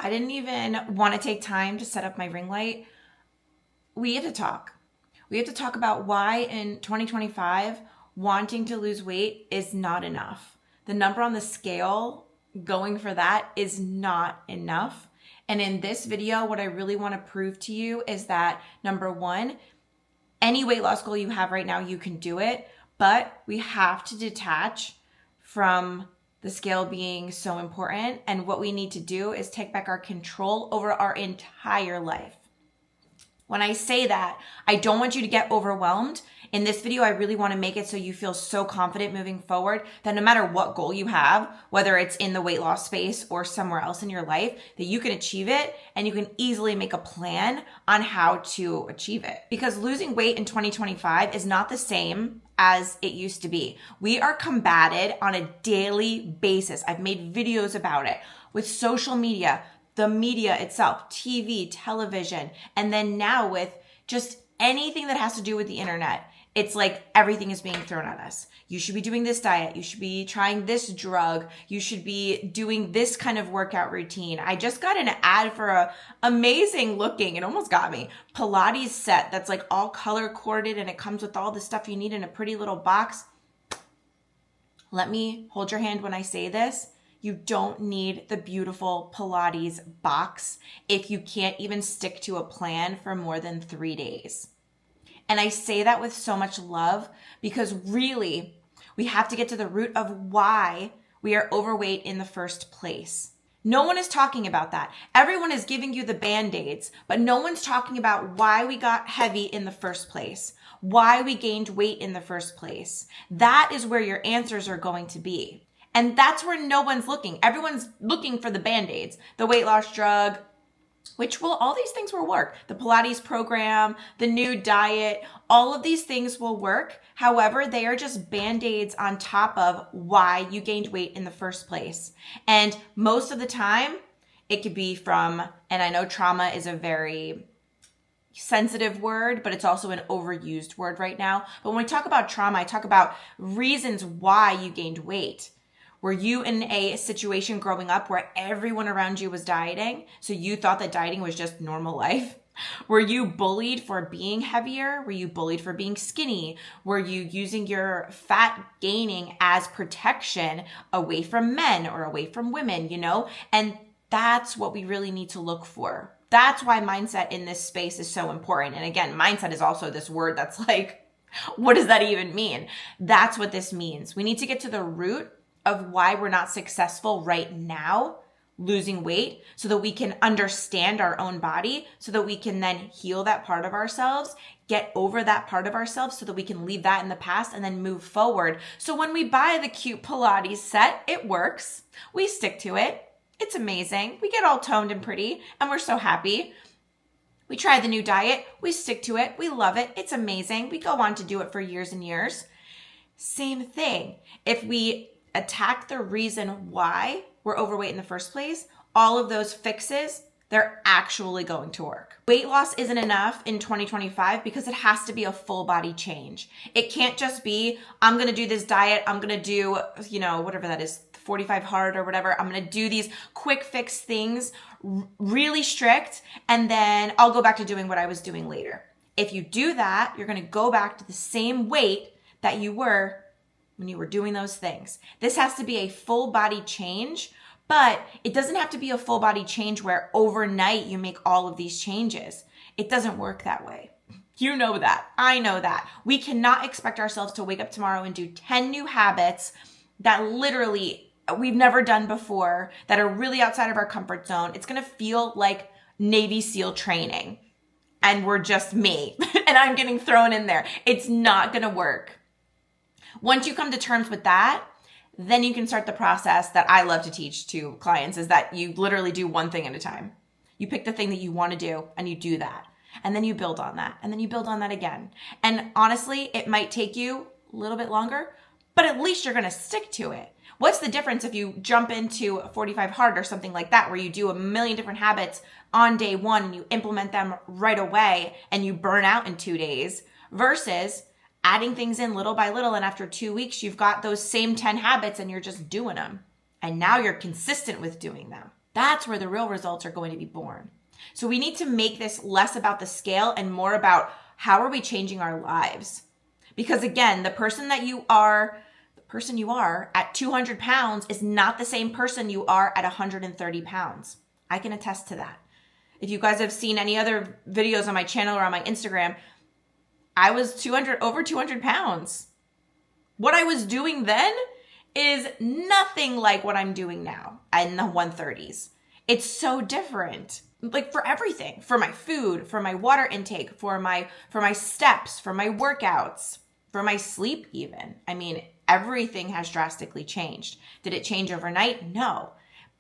I didn't even want to take time to set up my ring light. We have to talk. We have to talk about why in 2025, wanting to lose weight is not enough. The number on the scale going for that is not enough. And in this video, what I really want to prove to you is that number one, any weight loss goal you have right now, you can do it, but we have to detach from the scale being so important. And what we need to do is take back our control over our entire life. When I say that, I don't want you to get overwhelmed. In this video, I really want to make it so you feel so confident moving forward that no matter what goal you have, whether it's in the weight loss space or somewhere else in your life, that you can achieve it and you can easily make a plan on how to achieve it. Because losing weight in 2025 is not the same as it used to be. We are combated on a daily basis. I've made videos about it with social media, the media itself, TV, television, and then now with just anything that has to do with the internet. It's like everything is being thrown at us. You should be doing this diet. You should be trying this drug. You should be doing this kind of workout routine. I just got an ad for a amazing looking, it almost got me, Pilates set that's like all color coded and it comes with all the stuff you need in a pretty little box. Let me hold your hand when I say this. You don't need the beautiful Pilates box if you can't even stick to a plan for more than 3 days. And I say that with so much love because really we have to get to the root of why we are overweight in the first place. No one is talking about that. Everyone is giving you the Band-Aids, but no one's talking about why we got heavy in the first place, why we gained weight in the first place. That is where your answers are going to be. And that's where no one's looking. Everyone's looking for the Band-Aids, the weight loss drug, which will, all these things will work. The Pilates program, the new diet, all of these things will work. However, they are just Band-Aids on top of why you gained weight in the first place. And most of the time, it could be from, and I know trauma is a very sensitive word, but it's also an overused word right now. But when we talk about trauma, I talk about reasons why you gained weight. Were you in a situation growing up where everyone around you was dieting, so you thought that dieting was just normal life? Were you bullied for being heavier? Were you bullied for being skinny? Were you using your fat gaining as protection away from men or away from women, you know? And that's what we really need to look for. That's why mindset in this space is so important. And again, mindset is also this word that's like, what does that even mean? That's what this means. We need to get to the root of why we're not successful right now losing weight so that we can understand our own body, so that we can then heal that part of ourselves, get over that part of ourselves so that we can leave that in the past and then move forward. So when we buy the cute Pilates set, it works. We stick to it. It's amazing. We get all toned and pretty and we're so happy. We try the new diet. We stick to it. We love it. It's amazing. We go on to do it for years and years. Same thing. If we attack the reason why we're overweight in the first place, all of those fixes, they're actually going to work. Weight loss isn't enough in 2025 because it has to be a full body change. It can't just be, I'm going to do this diet. I'm going to do, whatever that is, 45 hard or whatever. I'm going to do these quick fix things really strict. And then I'll go back to doing what I was doing later. If you do that, you're going to go back to the same weight that you were when you were doing those things. This has to be a full body change, but it doesn't have to be a full body change where overnight you make all of these changes. It doesn't work that way. You know that. I know that. We cannot expect ourselves to wake up tomorrow and do 10 new habits that literally we've never done before, that are really outside of our comfort zone. It's going to feel like Navy SEAL training. And we're just me. And I'm getting thrown in there. It's not going to work. Once you come to terms with that, then you can start the process that I love to teach to clients, is that you literally do one thing at a time. You pick the thing that you want to do and you do that. And then you build on that. And then you build on that again. And honestly, it might take you a little bit longer, but at least you're going to stick to it. What's the difference if you jump into 45 hard or something like that, where you do a million different habits on day one and you implement them right away and you burn out in 2 days, versus adding things in little by little, and after 2 weeks, you've got those same 10 habits and you're just doing them. And now you're consistent with doing them. That's where the real results are going to be born. So we need to make this less about the scale and more about how are we changing our lives? Because again, the person you are at 200 pounds is not the same person you are at 130 pounds. I can attest to that. If you guys have seen any other videos on my channel or on my Instagram, I was over 200 pounds. What I was doing then is nothing like what I'm doing now in the 130s. It's so different. Like for everything, for my food, for my water intake, for my steps, for my workouts, for my sleep even. I mean, everything has drastically changed. Did it change overnight? No.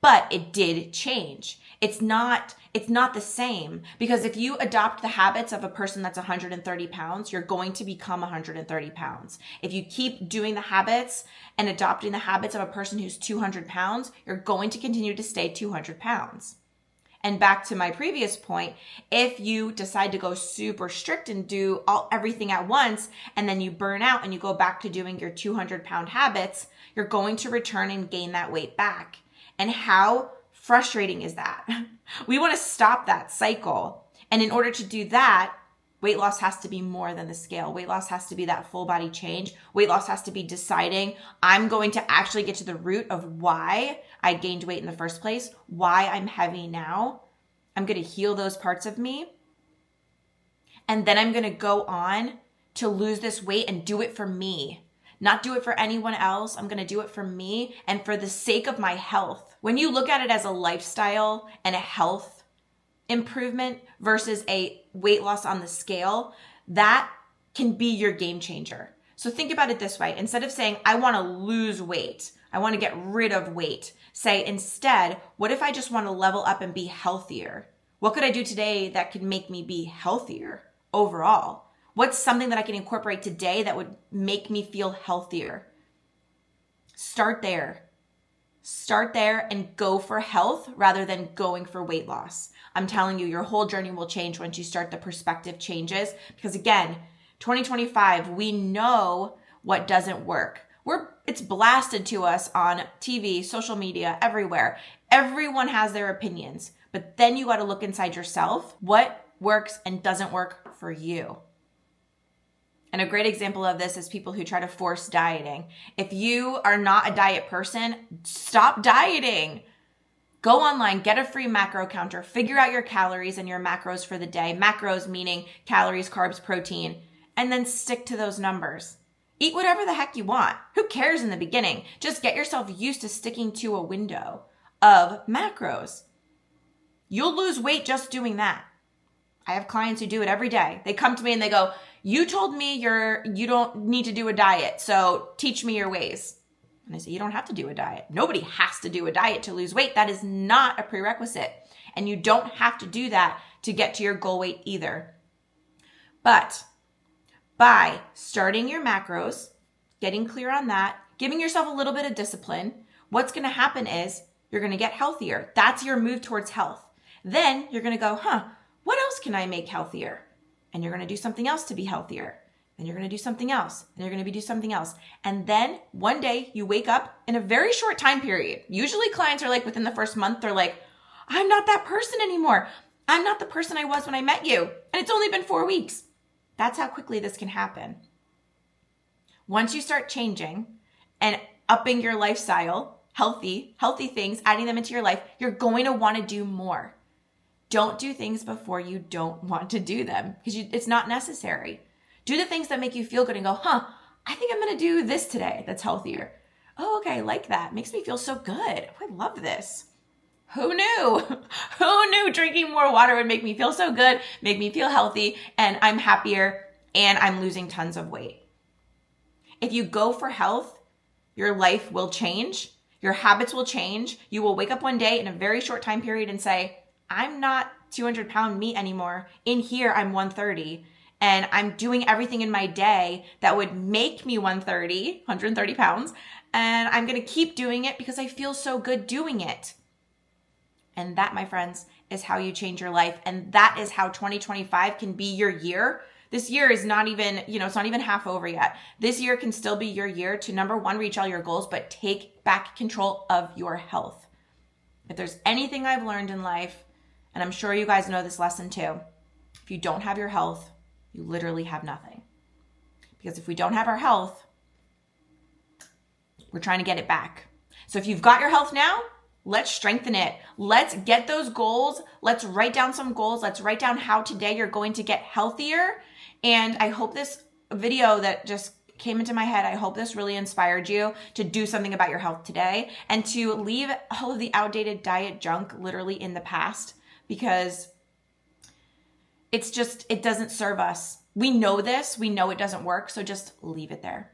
But it did change. It's not the same, because if you adopt the habits of a person that's 130 pounds, you're going to become 130 pounds. If you keep doing the habits and adopting the habits of a person who's 200 pounds, you're going to continue to stay 200 pounds. And back to my previous point, if you decide to go super strict and do everything at once, and then you burn out and you go back to doing your 200-pound habits, you're going to return and gain that weight back. And how frustrating is that? We want to stop that cycle. And in order to do that, weight loss has to be more than the scale. Weight loss has to be that full body change. Weight loss has to be deciding, I'm going to actually get to the root of why I gained weight in the first place, why I'm heavy now. I'm going to heal those parts of me. And then I'm going to go on to lose this weight and do it for me. Not do it for anyone else. I'm going to do it for me and for the sake of my health. When you look at it as a lifestyle and a health improvement versus a weight loss on the scale, that can be your game changer. So think about it this way. Instead of saying, I want to lose weight, I want to get rid of weight, say instead, what if I just want to level up and be healthier? What could I do today that could make me be healthier overall? What's something that I can incorporate today that would make me feel healthier? Start there. Start there and go for health rather than going for weight loss. I'm telling you, your whole journey will change once you start the perspective changes. Because again, 2025, we know what doesn't work. It's blasted to us on TV, social media, everywhere. Everyone has their opinions. But then you got to look inside yourself. What works and doesn't work for you? And a great example of this is people who try to force dieting. If you are not a diet person, stop dieting. Go online, get a free macro counter, figure out your calories and your macros for the day. Macros meaning calories, carbs, protein, and then stick to those numbers. Eat whatever the heck you want. Who cares in the beginning? Just get yourself used to sticking to a window of macros. You'll lose weight just doing that. I have clients who do it every day. They come to me and they go, you told me you don't need to do a diet, so teach me your ways. And I say, you don't have to do a diet. Nobody has to do a diet to lose weight. That is not a prerequisite. And you don't have to do that to get to your goal weight either. But by starting your macros, getting clear on that, giving yourself a little bit of discipline, what's going to happen is you're going to get healthier. That's your move towards health. Then you're going to go, what else can I make healthier? And you're going to do something else to be healthier. Then you're going to do something else. And you're going to do something else. And then one day you wake up in a very short time period. Usually clients are like within the first month, they're like, I'm not that person anymore. I'm not the person I was when I met you. And it's only been 4 weeks. That's how quickly this can happen. Once you start changing and upping your lifestyle, healthy things, adding them into your life, you're going to want to do more. Don't do things before you don't want to do them because it's not necessary. Do the things that make you feel good and go, I think I'm going to do this today that's healthier. Oh, okay, I like that. Makes me feel so good. Oh, I love this. Who knew? Who knew drinking more water would make me feel so good, make me feel healthy, and I'm happier and I'm losing tons of weight. If you go for health, your life will change. Your habits will change. You will wake up one day in a very short time period and say, I'm not 200-pound meat anymore. In here, I'm 130. And I'm doing everything in my day that would make me 130 pounds. And I'm going to keep doing it because I feel so good doing it. And that, my friends, is how you change your life. And that is how 2025 can be your year. This year is not even, it's not even half over yet. This year can still be your year to, number one, reach all your goals, but take back control of your health. if there's anything I've learned in life, and I'm sure you guys know this lesson too, if you don't have your health, you literally have nothing. Because if we don't have our health, we're trying to get it back. So if you've got your health now, let's strengthen it. Let's get those goals. Let's write down some goals. Let's write down how today you're going to get healthier. And I hope this video that just came into my head, I hope this really inspired you to do something about your health today and to leave all of the outdated diet junk literally in the past, because it doesn't serve us. We know this, we know it doesn't work, so just leave it there.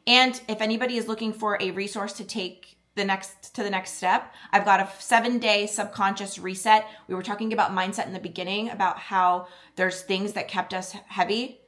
And if anybody is looking for a resource to take the next step, I've got a 7-day subconscious reset. We were talking about mindset in the beginning, about how there's things that kept us heavy.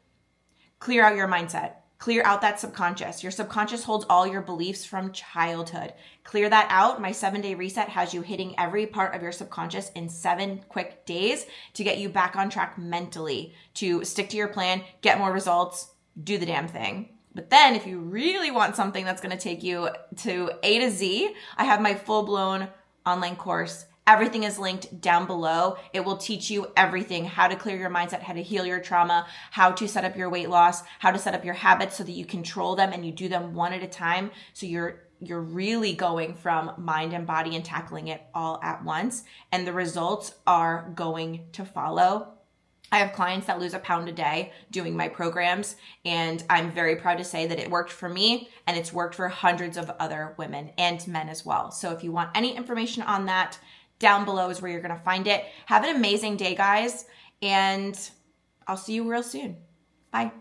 Clear out your mindset. Clear out that subconscious. Your subconscious holds all your beliefs from childhood. Clear that out. My 7-day reset has you hitting every part of your subconscious in 7 quick days to get you back on track mentally, to stick to your plan, get more results, do the damn thing. But then if you really want something that's going to take you to A to Z, I have my full-blown online course. Everything is linked down below. It will teach you everything: how to clear your mindset, how to heal your trauma, how to set up your weight loss, how to set up your habits so that you control them and you do them one at a time. So you're really going from mind and body and tackling it all at once. And the results are going to follow. I have clients that lose 1 pound a day doing my programs, and I'm very proud to say that it worked for me, and it's worked for hundreds of other women and men as well. So if you want any information on that, down below is where you're going to find it. Have an amazing day, guys, and I'll see you real soon. Bye.